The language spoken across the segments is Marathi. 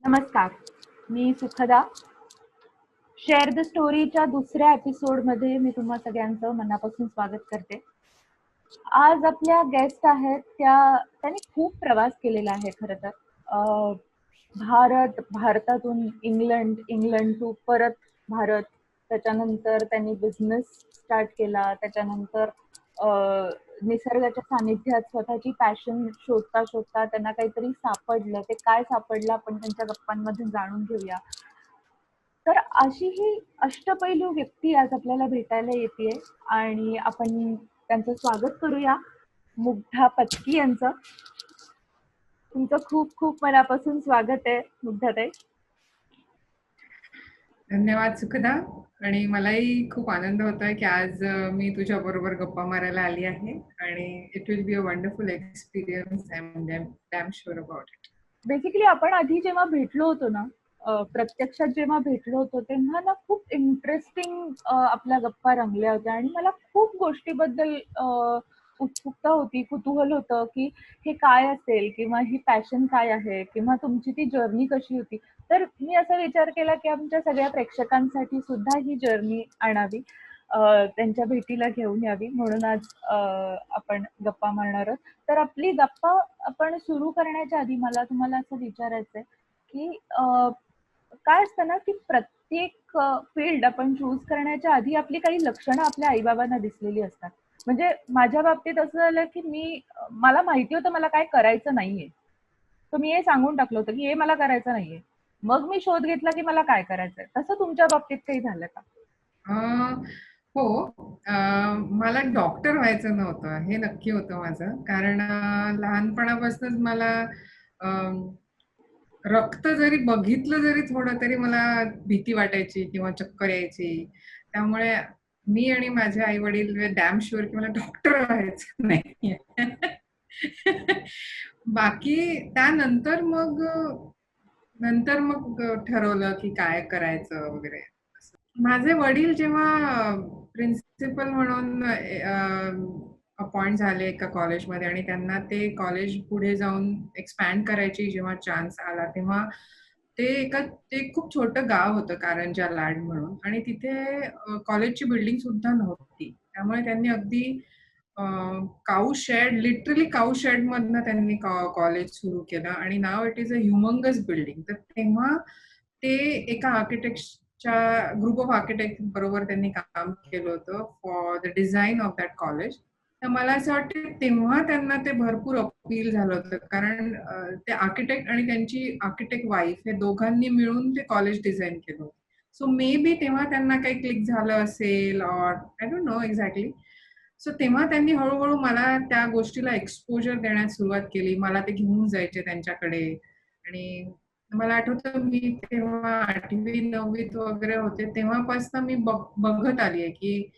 नमस्कार, मी सुखदा. शेअर द स्टोरीच्या दुसऱ्या एपिसोडमध्ये मी तुम्हा सगळ्यांचं मनापासून स्वागत करते. आज आपल्या गेस्ट आहेत त्यांनी खूप प्रवास केलेला आहे खरं तर. भारतातून इंग्लंड टू परत भारत, त्याच्यानंतर त्यांनी बिझनेस स्टार्ट केला, त्याच्यानंतर निसर्गाच्या सानिध्यात स्वतःची पॅशन शोधता शोधता त्यांना काहीतरी सापडलं. ते काय सापडलं आपण त्यांच्या गप्पांमधून जाणून घेऊया. तर अशी ही अष्टपैलू व्यक्ती आज आपल्याला भेटायला येते आणि आपण त्यांचं स्वागत करूया. मुग्धा पत्की यांचं. तुमचं खूप खूप मनापासून स्वागत आहे मुग्धाताई. धन्यवाद सुखदा. आणि मलाही खूप आनंद होतोय की आज मी तुझ्या बरोबर गप्पा मारायला आली आहे आणि it will be a wonderful experience. I am damn sure about it. Basically आपण आधी जेव्हा भेटलो होतो ना, प्रत्यक्षात जेव्हा भेटलो होतो तेव्हा ना खूप इंटरेस्टिंग आपल्या गप्पा रंगल्या होत्या आणि मला खूप गोष्टीबद्दल उत्सुकता होती, कुतूहल होतं की हे काय असेल किंवा ही पॅशन काय आहे किंवा तुमची ती जर्नी कशी होती. तर मी असा विचार केला की आमच्या सगळ्या प्रेक्षकांसाठी सुद्धा ही जर्नी आणावी, त्यांच्या भेटीला घेऊन यावी, म्हणून आज आपण गप्पा मारणार आहोत. तर आपली गप्पा आपण सुरू करण्याच्या आधी मला तुम्हाला असं विचारायचंय की काय असतं ना की प्रत्येक फील्ड आपण चूज करण्याच्या आधी आपली काही लक्षणं आपल्या आईबाबांना दिसलेली असतात. म्हणजे माझ्या बाबतीत असं झालं की मला माहिती होतं मला काय करायचं नाहीये, तर मी हे सांगून टाकलं होतं की हे मला करायचं नाहीये. मग मी शोध घेतला की मला काय करायचंय. तसं तुमच्या बाबतीत काही झालं का? हो. मला डॉक्टर व्हायचं नव्हतं, हे नक्की होतं माझं. कारण लहानपणापासूनच मला रक्त जरी बघितलं जरी थोडं तरी मला भीती वाटायची किंवा चक्कर यायची. त्यामुळे मी आणि माझे आई वडील डॅम शुअर की मला डॉक्टर व्हायचं नाही. बाकी त्यानंतर मग ठरवलं की काय करायचं वगैरे. माझे वडील जेव्हा प्रिन्सिपल म्हणून अपॉइंट झाले एका कॉलेजमध्ये आणि त्यांना ते कॉलेज पुढे जाऊन एक्सपॅन्ड करायची जेव्हा चान्स आला, तेव्हा ते खूप छोटं गाव होतं कारंजा लाड म्हणून, आणि तिथे कॉलेजची बिल्डिंग सुद्धा नव्हती. त्यामुळे त्यांनी अगदी काऊ शेड, लिटरली काऊ शेड मधनं त्यांनी कॉलेज सुरू केलं आणि now it is a humongous building. तर तेव्हा ते एका आर्किटेक्टच्या ग्रुप ऑफ आर्किटेक्ट बरोबर त्यांनी काम केलं होतं for the design of that college. तर मला असं वाटतं तेव्हा त्यांना ते भरपूर अपील झालं होतं, कारण ते आर्किटेक्ट आणि त्यांची आर्किटेक्ट वाईफ हे दोघांनी मिळून ते कॉलेज डिझाईन केलं होतं. सो मे बी तेव्हा त्यांना काही क्लिक झालं असेल, or I don't no exactly. So तेव्हा त्यांनी हळूहळू मला त्या गोष्टीला एक्सपोजर देण्यास सुरुवात केली. मला ते घेऊन जायचे त्यांच्याकडे. आणि मला आठवतं मी तेव्हा 8वी 9वीत वगैरे होते, तेव्हापासून मी बघत आली आहे की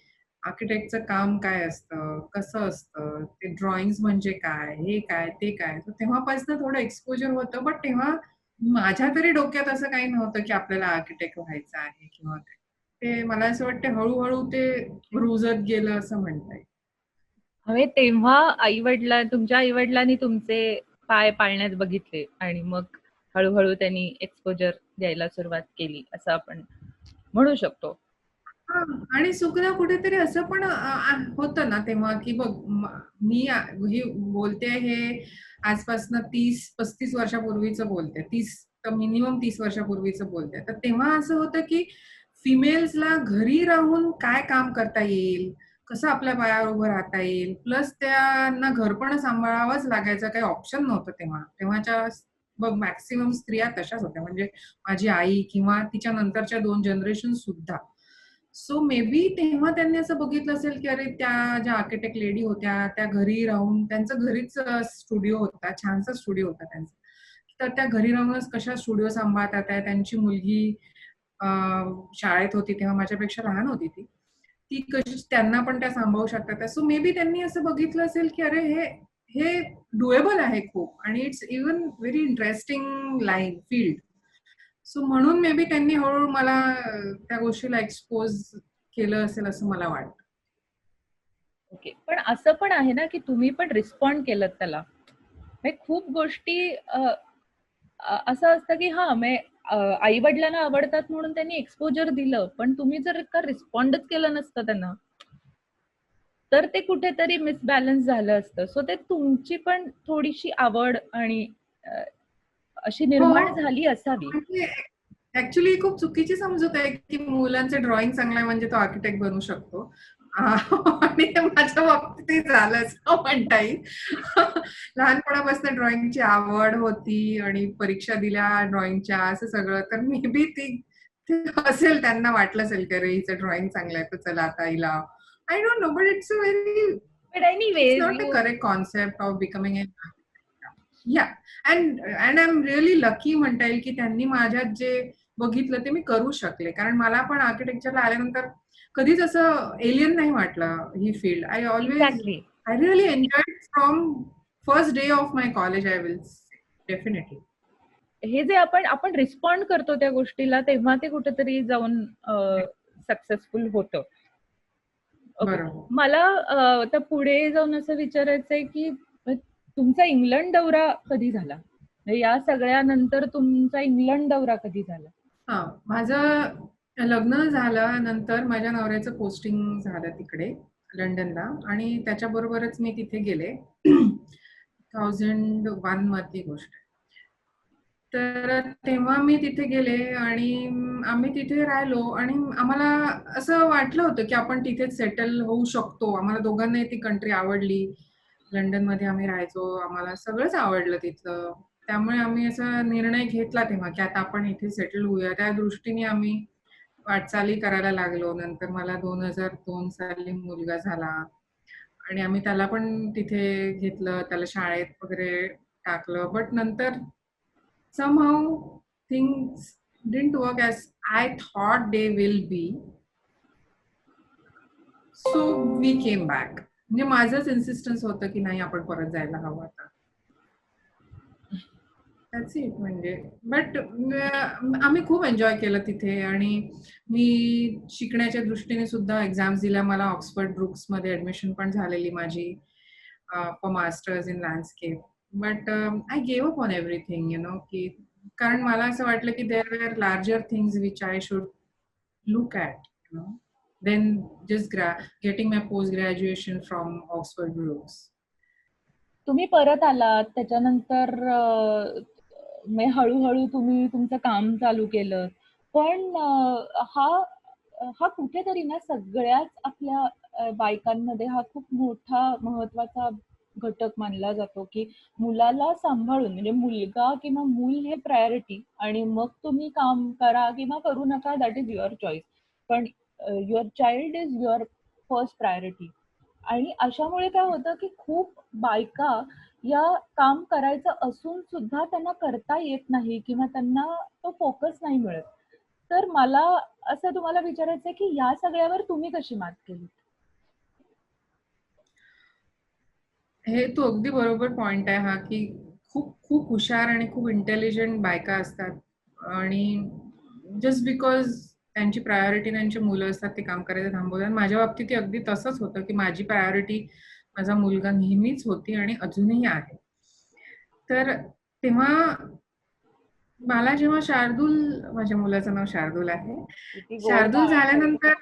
आर्किटेक्टचं काम काय असतं, कसं असतं, ते ड्रॉइंग्स म्हणजे काय, हे काय, ते काय. तर तेव्हापासून थोडं एक्सपोजर होतं, बट तेव्हा माझ्या तरी डोक्यात असं काही नव्हतं की आपल्याला आर्किटेक्ट व्हायचं आहे किंवा काय. ते मला असं वाटतं हळूहळू ते रुजत गेलं असं म्हणता येईल. हवे तेव्हा तुमच्या आई वडिलांनी तुमचे पाय पाळण्यात बघितले आणि मग हळूहळू त्यांनी एक्सपोजर द्यायला सुरुवात केली, असं आपण म्हणू शकतो. आणि सुखदा कुठेतरी असं पण होतं ना तेव्हा की बघ, मी ही बोलते हे आजपासून 30-35 वर्षापूर्वीचं बोलते, मिनिमम 30 वर्षापूर्वीचं बोलते. तर तेव्हा असं होतं की फिमेल्सला घरी राहून काय काम करता येईल, कसं आपल्या पायावर उभं राहता येईल, प्लस त्यांना घर पण सांभाळावंच लागायचं, काही ऑप्शन नव्हतं तेव्हाच्या. बघ, मॅक्सिमम स्त्रिया तशाच होत्या, म्हणजे माझी आई किंवा तिच्या नंतरच्या 2 जनरेशन सुद्धा. सो मे बी तेव्हा त्यांनी असं बघितलं असेल की अरे त्या ज्या आर्किटेक्ट लेडी होत्या त्या घरी राहून, त्यांचं घरीच स्टुडिओ होता, छानसा स्टुडिओ होता त्यांचा. तर त्या घरी राहूनच कशा स्टुडिओ सांभाळतात आहे. त्यांची मुलगी शाळेत होती तेव्हा, माझ्यापेक्षा लहान होती ती. ती कशी त्यांना पण त्या सांभाळू शकतात. सो मे बी त्यांनी असं बघितलं असेल की अरे हे हे डुएबल आहे खूप, आणि it's even very interesting line field. So म्हणून मे बी त्यांनी हळूहळू मला त्या गोष्टीला एक्सपोज केलं असेल असं मला वाटतं. ओके, पण असं पण आहे ना की तुम्ही पण रिस्पॉन्ड केलं त्याला. म्हणजे खूप गोष्टी असं असतं की आई वडिलांना आवडतात म्हणून त्यांनी एक्सपोजर दिलं, पण तुम्ही जर का रिस्पॉन्डच केलं नसतं त्यांना, तर ते कुठेतरी मिसबॅलन्स झालं असतं. सो ते तुमची पण थोडीशी आवड आणि अशी हो, निर्माण झाली असावी. म्हणजे ऍक्च्युली खूप चुकीची समजूत आहे की मुलांचं ड्रॉइंग चांगलं आहे म्हणजे तो आर्किटेक्ट बनू शकतो. आणि ते माझ्या बाबतीतही झालं असं म्हणता येईल. लहानपणापासून ड्रॉइंगची आवड होती आणि परीक्षा दिल्या ड्रॉइंगच्या असं सगळं. तर मे बी ते असेल, त्यांना वाटलं असेल की अरे हिचं ड्रॉइंग चांगलं आहे तर चला आता हिला. I don't know, but but it's anyways not a correct concept of becoming a या. And and I am really lucky म्हणता येईल की त्यांनी माझ्यात जे बघितलं ते मी करू शकले. कारण मला पण आर्किटेक्चरला आल्यानंतर कधीच असं एलियन नाही वाटलं ही field. Exactly. I really enjoyed from first day of my college, I will say definitely. हे जे आपण रिस्पॉन्ड करतो त्या गोष्टीला, तेव्हा ते कुठेतरी जाऊन सक्सेसफुल होतं. ओके. बरोबर. मला आता पुढे जाऊन असं विचारायचंय की तुमचा इंग्लंड दौरा कधी झाला? म्हणजे या सगळ्यानंतर तुमचा इंग्लंड दौरा कधी झाला? हां, माझं लग्न झाल्यानंतर माझ्या नवऱ्याचं पोस्टिंग झालं तिकडे लंडनला आणि त्याच्याबरोबरच मी तिथे गेले. 2001 मधली गोष्ट आहे. तर तेव्हा मी तिथे गेले आणि आम्ही तिथे राहिलो आणि आम्हाला असं वाटलं होतं, की आपण तिथेच सेटल होऊ शकतो. आम्हाला दोघांनाही ती कंट्री आवडली. लंडनमध्ये आम्ही राहायचो. आम्हाला सगळंच आवडलं तिथलं. त्यामुळे आम्ही असा निर्णय घेतला तेव्हा, की आता आपण इथे सेटल होऊया. त्या दृष्टीने आम्ही वाटचाली करायला लागलो. नंतर मला 2002 साली मुलगा झाला आणि आम्ही त्याला पण तिथे घेतलं. त्याला शाळेत वगैरे टाकलं. बट नंतर somehow things didn't work as I thought they will be. So we came back. म्हणजे माझंच इन्सिस्टन्स होतं की नाही आपण परत जायला हवं आता. दॅट्स इट म्हणजे. बट आम्ही खूप एन्जॉय केलं तिथे आणि मी शिकण्याच्या दृष्टीने सुद्धा एक्झाम्स दिल्या. मला ऑक्सफर्ड ब्रुक्समध्ये ॲडमिशन पण झालेली माझी for masters in landscape. But I gave up on everything की कारण मला असं वाटलं की there were larger things which I should look at, than just getting my post graduation from Oxford Brooks. तुम्ही परत आलात त्याच्यानंतर म्हणजे हळूहळू तुम्ही तुमचं काम चालू केलं. पण हा हा कुठेतरी ना सगळ्याच आपल्या बायकांमध्ये हा खूप मोठा महत्वाचा घटक मानला जातो की मुलाला सांभाळून, म्हणजे मुलगा किंवा मूल हे प्रायोरिटी आणि मग तुम्ही काम करा किंवा करू नका, दॅट इज युअर चॉईस. पण your child is your first priority. आणि अशामुळे काय होतं की खूप बायका या काम करायचं असून सुद्धा त्यांना करता येत नाही किंवा त्यांना तो फोकस नाही मिळत. तर मला असं तुम्हाला विचारायचंय की या सगळ्यावर तुम्ही कशी मात केली? हे तू अगदी बरोबर पॉइंट आहे हा, की खूप खूप हुशार आणि खूप इंटेलिजंट बायका असतात आणि जस्ट बिकॉज त्यांची प्रायोरिटी त्यांची मुलं असतात ते काम करायचं थांबवतात. माझ्या बाबतीत ते अगदी तसंच होतं, की माझी प्रायोरिटी माझा मुलगा नेहमीच होती आणि अजूनही आहे. तर तेव्हा मला जेव्हा शार्दूल, माझ्या मुलाचं नाव शार्दूल आहे. किती गोड शार्दूल नाव आहे खरं. झाल्यानंतर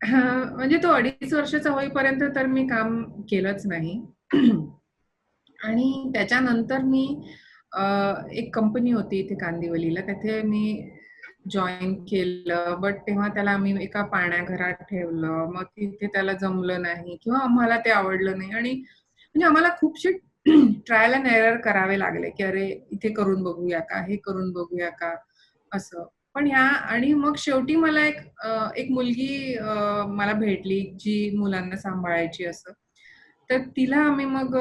म्हणजे तो 2.5 वर्षाचा होईपर्यंत तर मी काम केलंच नाही. आणि त्याच्यानंतर मी एक कंपनी होती इथे कांदिवलीला, तिथे मी जॉइन केलं. बट तेव्हा त्याला आम्ही एका पाळण्याघरात ठेवलं. मग तिथे त्याला जमलं नाही किंवा आम्हाला ते आवडलं नाही आणि म्हणजे आम्हाला खूपशे ट्रायल एंड एरर करावे लागले, की अरे इथे करून बघूया का? हे करून बघूया का? असं. पण आणि मग शेवटी मला एक मुलगी मला भेटली, जी मुलांना सांभाळायची असं. तर तिला आम्ही मग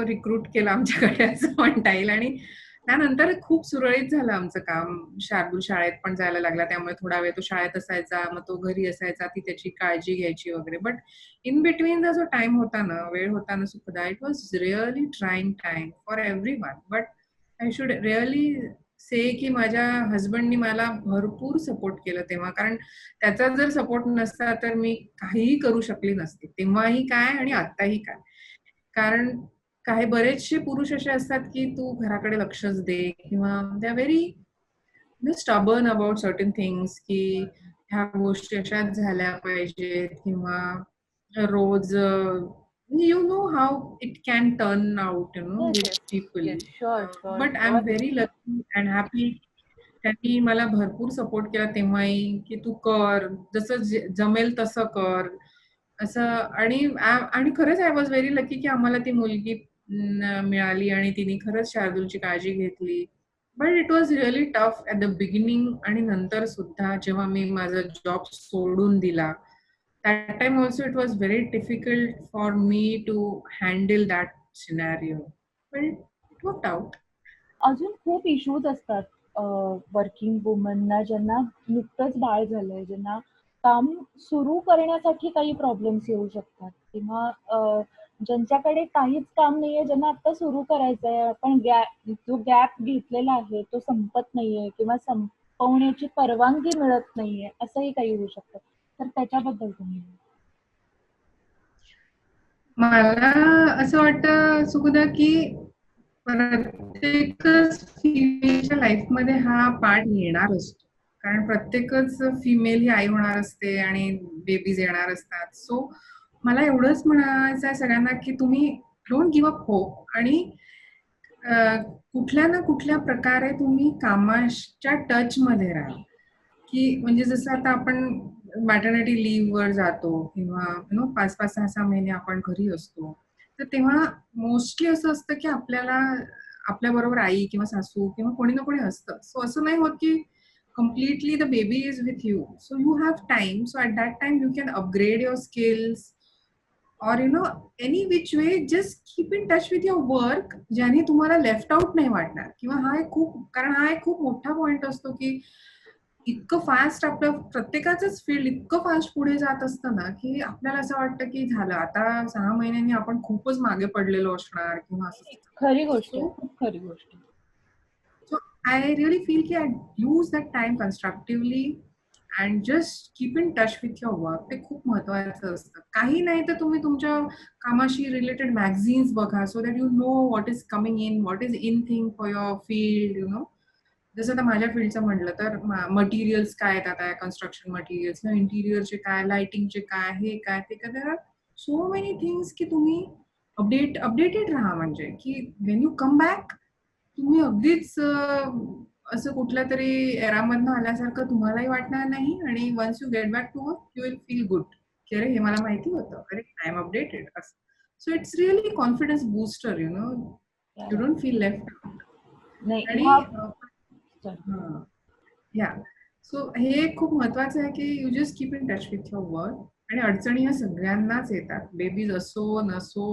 रिक्रूट केलं आमच्याकडे असं म्हणता येईल आणि त्यानंतर खूप सुरळीत झालं आमचं काम. शार्दूल शाळेत पण जायला लागला, त्यामुळे थोडा वेळ तो शाळेत असायचा, मग तो घरी असायचा, ती त्याची काळजी घ्यायची वगैरे. बट इन बिटवीनचा जो टाईम होता ना, वेळ होता ना Sukhada, it was really trying time for everyone. But I should really say की माझ्या हसबंडनी मला भरपूर सपोर्ट केलं तेव्हा. कारण त्याचा जर सपोर्ट नसता तर मी काहीही करू शकली नसते. तेव्हाही काय आणि आत्ताही काय. कारण काही बरेचसे पुरुष असे असतात की तू घराकडे लक्षच दे, किंवा they are very stubborn about certain things, की ह्या गोष्टी अशाच झाल्या पाहिजेत, किंवा रोज you know how it can turn out yes, with yes, people. Yes. Sure, sure, but I am sure. Very lucky and happy. त्यांनी मला भरपूर सपोर्ट केला तेव्हाही, की तू कर, जसं जमेल तसं कर असं. आणि खरंच आय वॉज व्हेरी लकी की आम्हाला ती मुलगी मिळाली आणि तिने खरंच शार्दूलची काळजी घेतली. But it was really tough at the beginning, आणि नंतर सुद्धा जेव्हा मी माझा जॉब सोडून दिला, that time also it was very difficult for me to handle that scenario. But it worked out. अजून खूप इश्यूज असतात वर्किंग वुमनना, ज्यांना नुकतंच बाळ झालंय, ज्यांना काम सुरू करण्यासाठी काही प्रॉब्लेम्स येऊ शकतात, किंवा ज्यांच्याकडे काहीच काम नाहीये, ज्यांना आता सुरू करायचंय, पण जो गॅप घेतलेला आहे तो संपत नाहीये, किंवा संपवण्याची परवानगी मिळत नाहीये, असंही काही होऊ शकतं. तर त्याच्याबद्दल तुम्ही? मला असं वाटतं सुखदा, की प्रत्येकच फिमेलच्या लाईफमध्ये हा पार्ट येणार असतो. कारण प्रत्येकच फिमेल ही आई होणार असते आणि बेबीज येणार असतात. सो मला एवढंच म्हणायचं आहे सगळ्यांना, की तुम्ही डोंट गिव्ह अप होप, आणि कुठल्या ना कुठल्या प्रकारे तुम्ही कामाच्या टचमध्ये राहा. की म्हणजे जसं आता आपण मॅटर्निटी लीव्हवर जातो, किंवा 5-5, 6-6 महिने आपण घरी असतो. तर तेव्हा मोस्टली असं असतं की आपल्याला आपल्याबरोबर आई किंवा सासू किंवा कोणी ना कोणी असतं. सो असं नाही होत की completely the baby is with you. So you have time. So at that time you can upgrade your skills, or any which way just keep in touch with your work, ज्याने तुम्हाला लेफ्ट आउट नाही वाटणार. किंवा हा एक खूप मोठा पॉइंट असतो की इतकं फास्ट आपलं प्रत्येकाचंच फील्ड इतकं फास्ट पुढे जात असतं ना, की आपल्याला असं वाटतं की झालं आता 6 महिन्यांनी आपण खूपच मागे पडलेलो असणार, किंवा असं. खरी गोष्ट आहे, सो खूप खरी गोष्ट आहे. सो आय रिअली फील की I use that time constructively and just keep in touch with your work. ते खूप महत्वाचं असतं. काही नाही तर तुम्ही तुमच्या कामाशी रिलेटेड मॅगझिन्स बघा, so that you know what is coming in, what is in thing for your field. जसं आता माझ्या फील्डचं म्हटलं तर मटेरियल्स काय आहेत आता, कन्स्ट्रक्शन मटेरियल्स, इंटिरियरचे काय, लाइटिंगचे काय, हे काय, ते काय. There are so many things की तुम्ही अपडेटेड राहा. म्हणजे की वेन यू कम बॅक, तुम्ही अगदीच असं कुठल्या तरी एरामधनं आल्यासारखं तुम्हालाही वाटणार नाही, आणि once you get back to work you will feel good, की अरे हे मला माहिती होतं, अरे आय एम अपडेटेड असं. So it's really confidence booster. You don't feel left out. नाही आणि ह्या. हां. या सो हे खूप महत्वाचं आहे की you just keep in touch with your work. आणि अडचणी ह्या सगळ्यांनाच येतात, बेबीज असो नसो,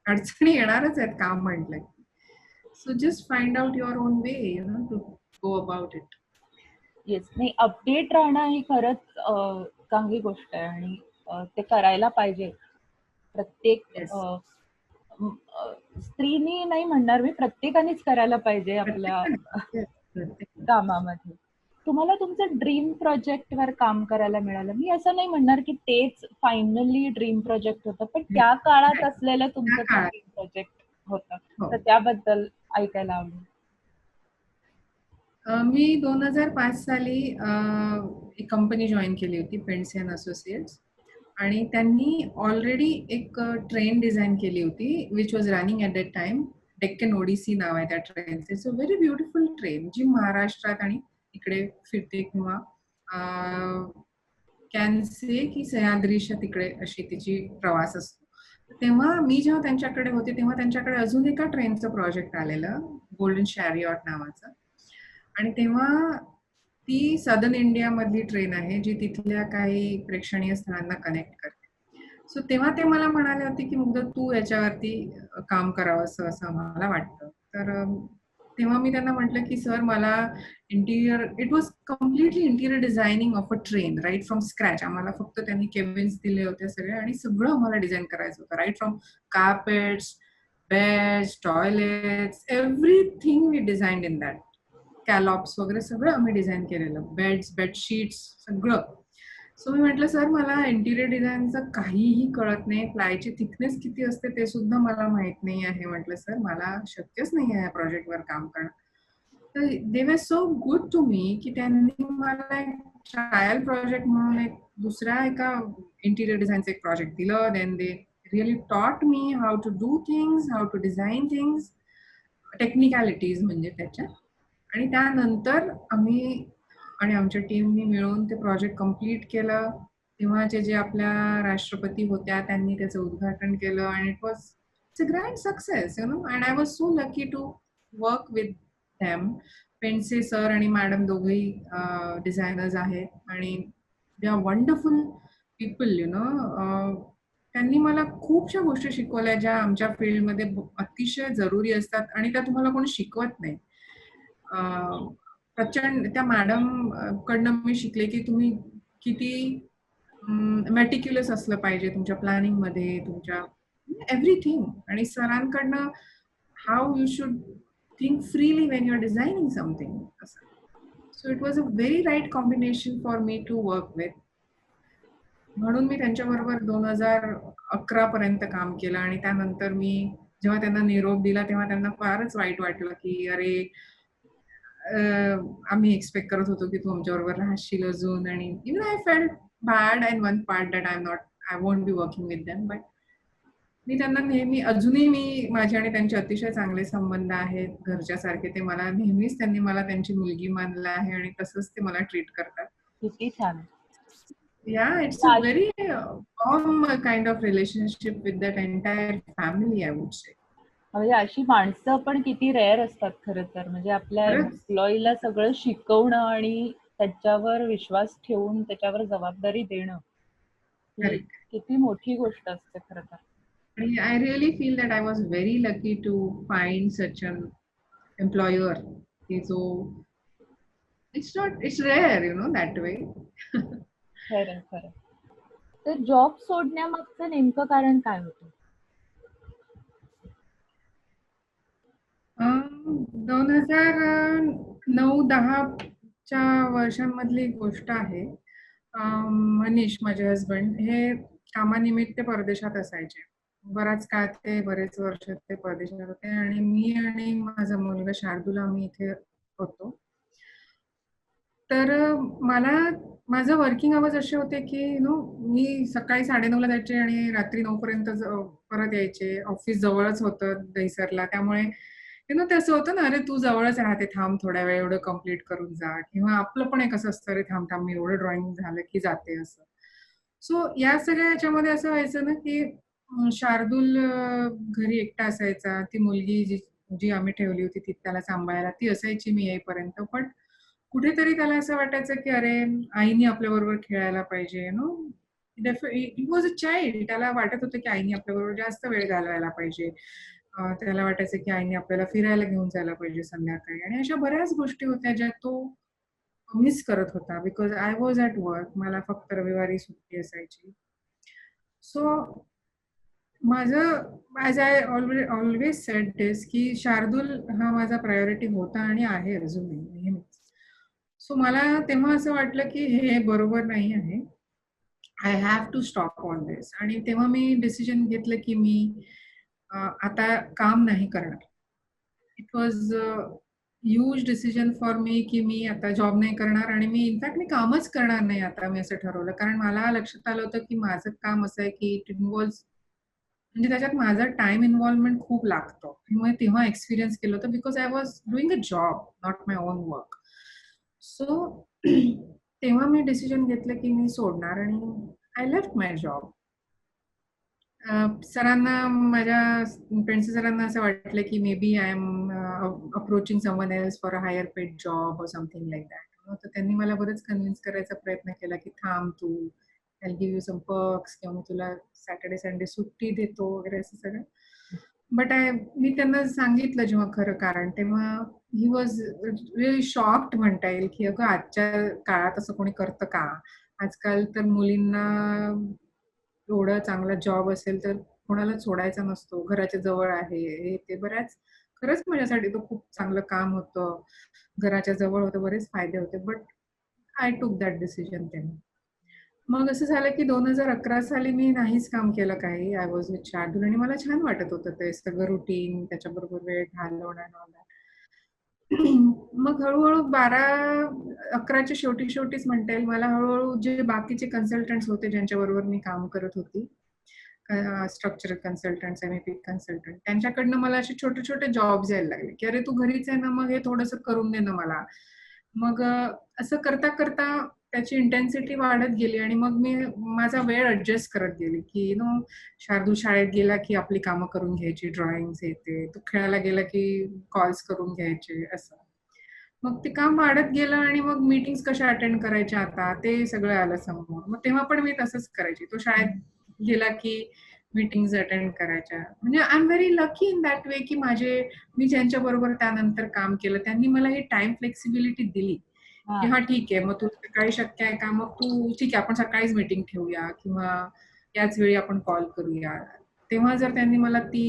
अडचणी येणारच आहेत काम म्हटलं की. So just find out your own way to go about it. Yes, नाही, अपडेट राहणं ही खरंच चांगली गोष्ट आहे, आणि ते करायला पाहिजे प्रत्येक येस. स्त्रीनी नाही म्हणणार मी, प्रत्येकानेच करायला पाहिजे आपल्या प्रत्येकाने. Yes, प्रत्येकाने. कामामध्ये. तुम्हाला तुमचं ड्रीम प्रोजेक्ट वर काम करायला मिळालं. मी असं नाही म्हणणार की तेच फायनली ड्रीम प्रोजेक्ट होतं, पण नाही, त्या काळात नाही. असलेलं त्या तुमचं ते काळात ड्रीम प्रोजेक्ट होतं. हो. तर त्याबद्दल ऐकायला आवडेल. मी 2005 साली एक कंपनी जॉईन केली होती, पेंट्स अँड असोसिएट्स. आणि त्यांनी ऑलरेडी एक ट्रेन डिझाईन केली होती, which was running at that time. Deccan Odyssey नाव आहे त्या ट्रेनचे. सो व्हेरी ब्युटिफुल ट्रेन, जी महाराष्ट्रात आणि इकडे फिरते, किंवा कॅन से की सह्याद्रीच्या तिकडे अशी तिची प्रवास असतो. तेव्हा मी जेव्हा त्यांच्याकडे होते तेव्हा त्यांच्याकडे अजून एका ट्रेनचं प्रोजेक्ट आलेलं, गोल्डन शॅरियॉट नावाचं. आणि तेव्हा ती सदर्न इंडिया मधली ट्रेन आहे, जी तिथल्या काही प्रेक्षणीय स्थळांना कनेक्ट करते. सो तेव्हा ते मला म्हणाले होते की मुग्धा तू याच्यावरती काम करावं असं मला वाटतं. तर तेव्हा मी त्यांना म्हटलं की सर मला interior, it was completely interior designing of a train right from scratch. आम्हाला फक्त त्यांनी केबिन्स दिले होते सगळे, आणि सगळं आम्हाला डिझाईन करायचं होतं, right from carpets, beds, toilets, everything we designed in that. कॅलॉप्स वगैरे सगळं आम्ही डिझाईन केलेलं, बेड्स, बेडशीट्स सगळं. सो मी म्हटलं, "सर मला इंटिरियर डिझाइनचं काहीही कळत नाही. प्लायची थिकनेस किती असते ते सुद्धा मला माहीत नाही आहे." म्हटलं, "सर मला शक्यच नाही आहे या प्रोजेक्टवर काम करणं." तर दे वर सो गुड टू मी, की त्यांनी मला एक ट्रायल प्रोजेक्ट म्हणून एक दुसऱ्या एका इंटिरियर डिझाइनचं एक प्रोजेक्ट दिलं. Then they really taught me how to do things, how to design things, technicalities म्हणजे त्याच्या. आणि त्यानंतर आम्ही आणि आमच्या टीमनी मिळून ते प्रोजेक्ट कंप्लीट केलं. तेव्हाचे जे आपल्या राष्ट्रपती होत्या त्यांनी त्याचं उद्घाटन केलं आणि it was it's a grand success you know and I was so lucky to work with them. Pendse sir आणि मॅडम दोघेही डिझायनर्स आहेत आणि they are wonderful people you know. त्यांनी मला खूपशा गोष्टी शिकवल्या ज्या आमच्या फील्डमध्ये अतिशय जरुरी असतात आणि त्या तुम्हाला कोणी शिकवत नाही. प्रचंड त्या मॅडम कडनं मी शिकले की तुम्ही किती मेटिक्युलस असलं पाहिजे तुमच्या प्लॅनिंगमध्ये, तुमच्या एव्हरीथिंग. आणि सरांकडनं how you should think freely when you are designing something असं. So it was a very right combination for me to work with. म्हणून मी त्यांच्याबरोबर 2011 पर्यंत काम केलं आणि त्यानंतर मी जेव्हा त्यांना निरोप दिला तेव्हा त्यांना फारच वाईट वाटलं की अरे आम्ही एक्सपेक्ट करत होतो की तू आमच्याबरोबर राहशील अजून. आणि even I felt bad and one part that I won't be working with them. But मी त्यांना नेहमी अजूनही माझे आणि त्यांचे अतिशय चांगले संबंध आहेत घरच्यासारखे. ते मला नेहमीच त्यांनी मला त्यांची मुलगी मानलं आहे आणि तसंच ते मला ट्रीट करतात. किती छान. Yeah, it's a म्हणजे very warm kind of relationship with that entire family, I would say. म्हणजे अशी माणसं पण किती रेअर असतात खरं तर. म्हणजे आपल्या खरंच. एम्प्लॉईला सगळं शिकवणं आणि त्याच्यावर विश्वास ठेवून त्याच्यावर जबाबदारी देणं ही Correct. किती मोठी गोष्ट असते खरं तर. And I really feel that I was very lucky to find such an employer. So it's rare, you know, that way. खरं खरं. तर जॉब सोडण्यामागचं नेमकं कारण काय होतं? 2009-10च्या वर्षांमधली गोष्ट आहे. मनीष माझे हसबंड हे कामानिमित्त परदेशात असायचे. बराच काळ ते बरेच वर्ष ते परदेशात होते आणि मी आणि माझा मुलगा शार्दूल आम्ही इथे होतो. तर मला माझं वर्किंग अवर्स असे होते की मी सकाळी 9:30ला जायचे आणि रात्री 9 पर्यंत परत यायचे. ऑफिस जवळच होतं दहिसरला. त्यामुळे ते असं होतं ना, "अरे तू जवळच राहते, थांब थोड्या वेळ एवढं कंप्लीट करून जा." किंवा आपलं पण एक असं असतं, "अरे थांब, थांब मी एवढं ड्रॉइंग झालं की जाते." असं. सो या सगळ्या ह्याच्यामध्ये असं व्हायचं ना, की शार्दूल घरी एकटा असायचा. ती मुलगी जी जी आम्ही ठेवली होती ती त्याला सांभाळायला ती असायची मी येईपर्यंत. पण कुठेतरी त्याला असं वाटायचं, की अरे आईनी आपल्याबरोबर खेळायला पाहिजे ही वॉज अ चाइल्ड. त्याला वाटत होतं, की आईनी आपल्याबरोबर जास्त वेळ घालवायला पाहिजे. त्याला वाटायचं, की आईनी आपल्याला फिरायला घेऊन जायला पाहिजे संध्याकाळी आणि अशा बऱ्याच गोष्टी होत्या ज्या तो मिस करत होता because I was at work. मला फक्त रविवारी सुट्टी असायची. सो माझं ॲज आय ऑलवेज सेड दिस की शार्दूल हा माझा प्रायोरिटी होता आणि आहे अजूनही नेहमीच. सो मला तेव्हा असं वाटलं की हे बरोबर नाही आहे. I have to stop all this. आणि तेव्हा मी डिसिजन घेतलं की मी आता काम नाही करणार. It was huge decision for me की मी आता जॉब नाही करणार आणि मी इनफॅक्ट मी कामच करणार नाही आता. मी असं ठरवलं कारण मला लक्षात आलं होतं की माझं काम असं आहे की इट इन्व्हॉल्व्स म्हणजे त्याच्यात माझा टाइम इन्व्हॉल्वमेंट खूप लागतो. मी तेव्हा एक्सपिरियन्स केलं होतं because I was doing a job, not my on work. So तेव्हा मी डिसिजन घेतलं की मी सोडणार आणि आय लेफ्ट माय जॉब. सरांना माझ्या प्रिन्सी सरांना असं वाटलं की maybe I am approaching someone else for a higher paid job or something like that. तर त्यांनी मला बरंच कन्व्हिन्स करायचा प्रयत्न केला की थांब तू, I will give you some perks किंवा मी तुला सॅटर्डे संडे सुट्टी देतो वगैरे असं सगळं. बट मी त्यांना सांगितलं जेव्हा खरं कारण तेव्हा ही वॉज रिअली शॉक्ड म्हणता येईल की अगं आजच्या काळात असं कोणी करतं का? आजकाल तर मुलींना एवढा चांगला जॉब असेल तर कोणालाच सोडायचा नसतो. घराच्या जवळ आहे, हे ते बऱ्याच खरंच माझ्यासाठी तो खूप चांगलं काम होतं. घराच्या जवळ होतं, बरेच फायदे होते. बट आय टूक दॅट डिसिजन तेव्हा. मग असं झालं की 2011 साली मी नाहीच काम केलं काही. आय वॉज विथ शार्दूल आणि मला छान वाटत होतं ते सगळं रुटीन, त्याच्याबरोबर वेळ घालवणं and all that. मग हळू-हळू 12-11च्या शेवटी-शेवटीच म्हणता येईल मला हळू-हळू जे बाकीचे कन्सल्टंट्स होते ज्यांच्याबरोबर मी काम करत होती, स्ट्रक्चरल कन्सल्टंट्स, एम-ए-पी कन्सल्टंट त्यांच्याकडनं मला असे छोटे-छोटे जॉब्स यायला लागले, की "अरे, तू घरीच आहे ना, मग हे थोडंसं करून दे ना मला." मग असं करता-करता त्याची इंटेन्सिटी वाढत गेली आणि मग मी माझा वेळ ॲडजस्ट करत गेली, की शार्दूल शाळेत गेला, की आपली कामं करून घ्यायची, ड्रॉइंग्स हे ते. तो खेळायला गेला, की कॉल्स करून घ्यायचे असं. मग ते काम वाढत गेलं आणि मग मीटिंग्स कशा अटेंड करायच्या आता ते सगळं आलं समोर. मग तेव्हा पण मी तसंच करायची. तो शाळेत गेला, की मीटिंग्स अटेंड करायच्या. म्हणजे I am very lucky in that way, की मी ज्यांच्याबरोबर त्यानंतर काम केलं त्यांनी मला ही टाईम फ्लेक्सिबिलिटी दिली, की हां. "हां, ठीक आहे. मग तुला सकाळी शक्य आहे का? मग तू ठीक आहे, आपण सकाळीच मीटिंग ठेवूया किंवा याच वेळी आपण कॉल करूया." तेव्हा जर त्यांनी मला ती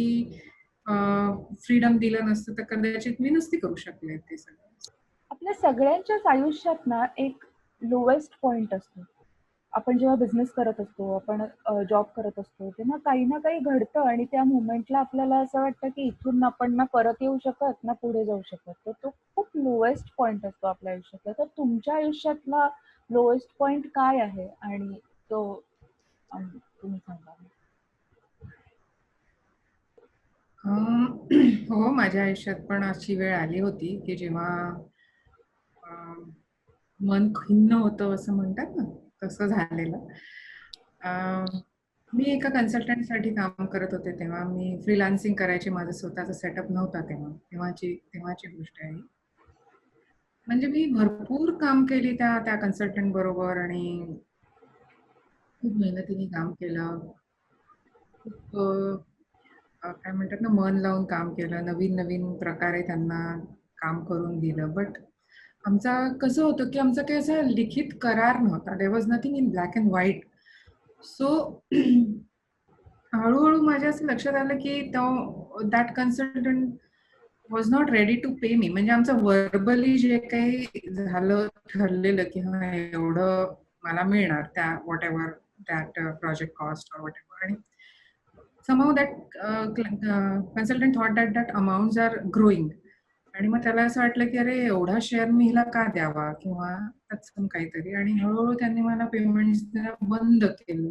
फ्रीडम दिलं नसतं, तर कदाचित मी नसती करू शकले ते सगळं. आपल्या सगळ्यांच्याच आयुष्यात ना एक लोएस्ट पॉइंट असतो. आपण जेव्हा बिझनेस करत असतो, आपण जॉब करत असतो, तेव्हा काही ना काही घडतं आणि त्या मोमेंटला आपल्याला असं वाटतं, की इथून आपण ना परत येऊ शकत, ना पुढे जाऊ शकत. तर तो खूप लोएस्ट पॉइंट असतो आपल्या आयुष्यातला. तर तुमच्या आयुष्यातला लोएस्ट पॉइंट काय आहे? आणि तो तुम्ही सांगा. हो, माझ्या आयुष्यात पण अशी वेळ आली होती, की जेव्हा अ, मन खिन्न होतं असं म्हणतात ना, तसं झालेलं. अ, मी एका कन्सल्टंटसाठी काम करत होते तेव्हा. मी फ्रीलान्सिंग करायचे. माझा स्वतःचा सेटअप नव्हता तेव्हा. तेव्हाची तेव्हाची गोष्ट आहे ही. म्हणजे मी भरपूर काम केली त्या त्या कन्सल्टंट बरोबर आणि खूप मेहनतीने काम केलं. खूप काय म्हणतात ना, मन लावून काम केलं. नवीन-नवीन प्रकारे त्यांना काम करून दिलं. बट आमचा कसं होतं, की आमचा काही असा लिखित करार नव्हता. There was nothing in black and white. सो हळू-हळू माझ्या असं लक्षात आलं, की that consultant was not ready to pay me. म्हणजे आमचं व्हर्बली जे काही झालं, ठरलेलं, की हां, एवढं मला मिळणार त्या whatever that project cost or whatever आणि somehow that consultant thought that that amounts are growing आणि मग त्याला असं वाटलं की अरे एवढा शेअर मी हिला का द्यावा किंवा तत्सम काहीतरी आणि हळूहळू त्यांनी मला पेमेंट देणं बंद केलं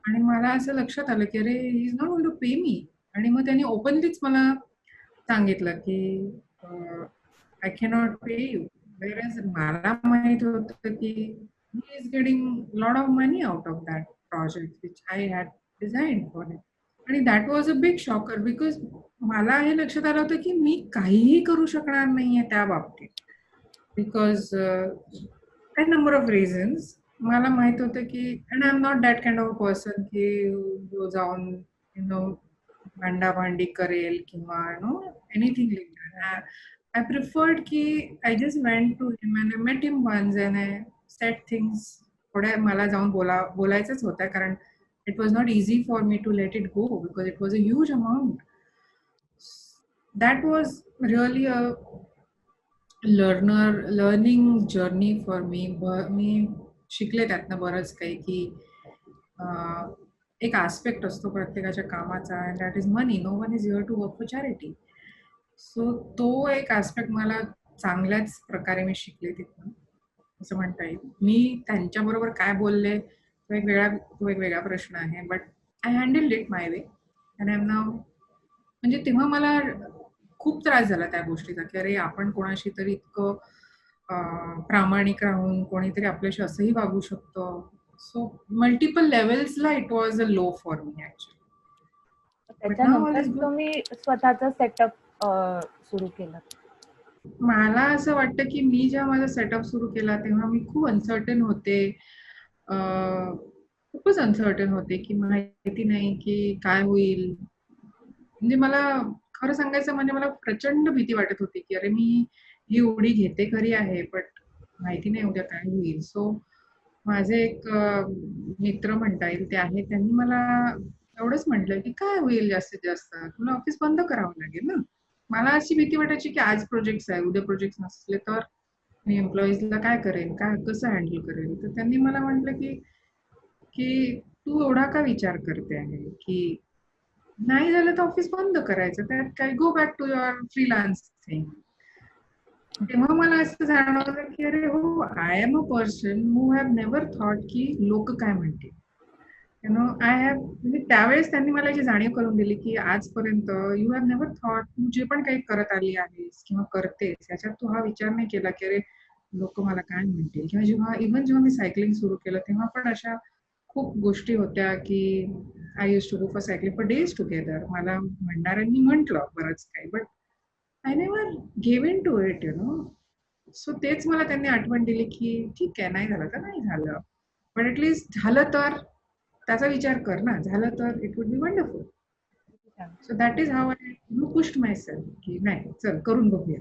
आणि मला असं लक्षात आलं की अरे he is not going to pay me आणि मग त्यांनी ओपनलीच मला सांगितलं की I cannot pay you whereas मला माहित होतं की he is getting lot of money out of that project which I had design for him आणि that was a big shocker because मला हे लक्षात आलं होतं की मी काहीही करू शकणार नाहीये त्या बाबतीत. बिकॉज काही नंबर ऑफ रिझन्स. मला माहित होतं की and I am not that kind of person की जो जाऊन भांडाभांडी करेल किंवा anything like that. I preferred की I just went to him and I met him once and I said things. थोड्या मला जाऊन बोलायचंच होतं कारण it was not easy for me to let it go because it was a huge amount. That was really a learning journey for me. मी शिकले त्यातनं बरंच काही की एक आस्पेक्ट असतो प्रत्येकाच्या कामाचा and that is money. No one is here to work for charity. So तो एक आस्पेक्ट मला चांगल्याच प्रकारे मी शिकले तिथून असं म्हणता येईल. मी त्यांच्याबरोबर काय बोलले तो एक वेगळा प्रश्न आहे. But I handled it my way and I am now म्हणजे तेव्हा मला खूप त्रास झाला त्या गोष्टीचा, की अरे आपण कोणाशी तरी इतकं प्रामाणिक राहून कोणीतरी आपल्याशी असंही वागू शकतं. सो मल्टिपल लेव्हल्सला it was a low for me actually. But now all त्याच्यानंतर इज गुड. तुम्ही स्वतःचा सेटअप सुरू केलं. मला असं वाटतं, की मी जेव्हा माझा सेटअप सुरू केला, तेव्हा मी खूप अनसर्टन होते. अ, खूपच अनसर्टन होते, की माहिती नाही, की काय होईल? म्हणजे मला खरं सांगायचं म्हणजे मला प्रचंड भीती वाटत होती, की अरे मी ही उडी घेते खरी आहे, बट माहिती नाही उद्या काय होईल. सो माझे एक मित्र म्हणता येईल ते आहेत. त्यांनी मला एवढंच म्हटलं, की "काय होईल जास्तीत जास्त? तुला ऑफिस बंद करावं लागेल ना." मला अशी भीती वाटायची, की आज प्रोजेक्ट्स आहे, उद्या प्रोजेक्ट्स नसले तर मी एम्प्लॉईजला काय करेन? काय कसं हँडल करेन? तर त्यांनी मला म्हटलं, की की तू एवढा का विचार करते आहे, की नाही झालं तर ऑफिस बंद करायचं, त्यात काय, go back to your freelancing. तेव्हा मला असं जाणवलं की अरे हो, I am a person who have never thought की लोक काय म्हणतील. यु नो आय हॅव, म्हणजे त्यावेळेस त्यांनी मला याची जाणीव करून दिली की आजपर्यंत यू हॅव नेव्हर थॉट, तू जे पण काही करत आली आहेस किंवा करतेस याच्यात तू हा विचार नाही केला की अरे लोक मला काय म्हणतील. किंवा जेव्हा मी सायकलिंग सुरू केलं तेव्हा पण अशा खूप गोष्टी होत्या की I use to go for cycling for days together. मला म्हणणाऱ्यांनी म्हटलं बरंच काही, but I never give in to it, you know. So तेच मला त्यांनी आठवण दिली की ठीक आहे, नाही झालं तर नाही झालं, पण ऍटलीस्ट झालं तर त्याचा विचार कर ना, झालं तर it would be wonderful. So that is how I pushed my self की नाही, चल करून बघूया.